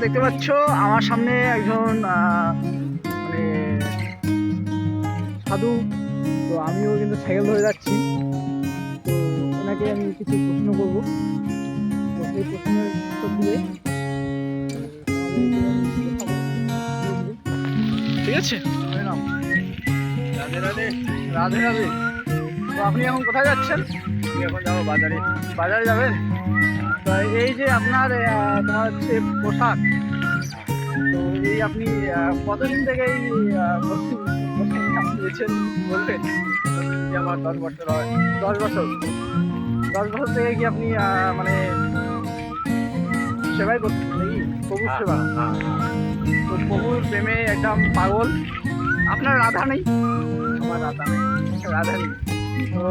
দেখতে পাচ্ছ আমার সামনে একজন মানে সাধু। তো আমিও কিন্তু সাইকেল ধরে যাচ্ছি। তো ওনাকে আমি কিছু প্রশ্ন করবো। তো সেই প্রশ্নের উত্তর দিয়ে ঠিক আছে। রাধে রাধে। রাধে রাধে। তো আপনি এখন কোথায় যাচ্ছেন? আমি এখন যাবো বাজারে। বাজারে যাবেন? তো এই যে আপনার তোমার হচ্ছে পোশাক, তো এই আপনি কতদিন থেকে এই নিয়েছেন বলবেন? যে আমার 10 বছর হয়। 10 বছর। 10 বছর থেকে কি আপনি মানে সেবাই করছেন নাকি? প্রভুর সেবা। তো প্রভুর প্রেমে একদম পাগল। আপনার রাধা নেই? আমার রাধা নেই। রাধা নেই। তো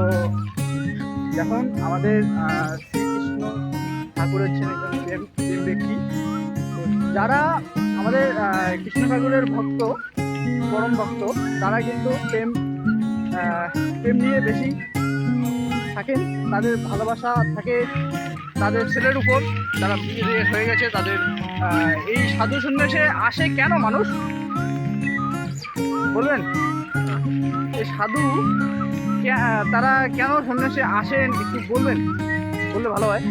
যখন আমাদের শ্রীকৃষ্ণ ঠাকুর হচ্ছেন একজন প্রেম ব্যক্তি। তো যারা আমাদের কৃষ্ণ ঠাকুরের ভক্ত, পরম ভক্ত, তারা কিন্তু প্রেম নিয়ে বেশি থাকেন। তাদের ভালোবাসা থাকে তাদের ছেলের উপর, যারা বিয়ে হয়ে গেছে তাদের। এই সাধু সন্ন্যাসে আসে কেন মানুষ বলবেন? এই সাধু তারা কেন সন্ন্যাসে আসেন একটু বলবেন? বললে ভালো হয়।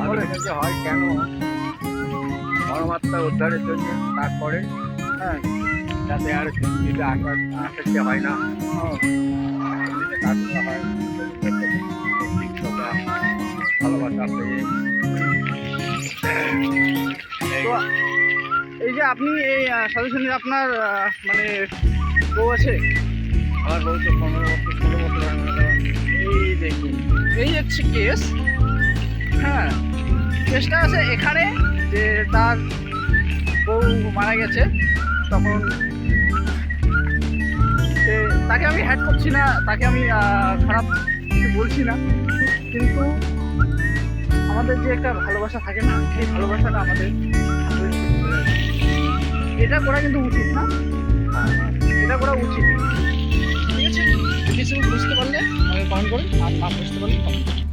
আমাদের কাছে হয় কেন? পরমাত্মার উদ্ধারের জন্য, তারপরে হ্যাঁ, যাতে আর পৃথিবীতে আসক্তি হয় না, পৃথিবীতে কাজ করা হয়, ভালোবাসা পেয়ে। তো এই যে আপনি এই সাধু সন্ন্যাসী আপনার মানে বউ আছে? আমার বউ তো 15 বছর 16 বছর হয়ে গেল। এই দেখুন, এই হচ্ছে কেস। হ্যাঁ, কেসটা আছে এখানে যে তার বউ মারা গেছে। তখন তাকে আমি হ্যাট করছি না, তাকে আমি খারাপ কিছু বলছি না, কিন্তু আমাদের যে একটা ভালোবাসা থাকে না, সেই ভালোবাসাটা আমাদের এটা করা কিন্তু উচিত না। এটা করা উচিত। ঠিক আছে, কিছু বুঝতে পারলে আমাকে কমেন্ট করুন, আর না বুঝতে পারলে কমেন্ট করুন।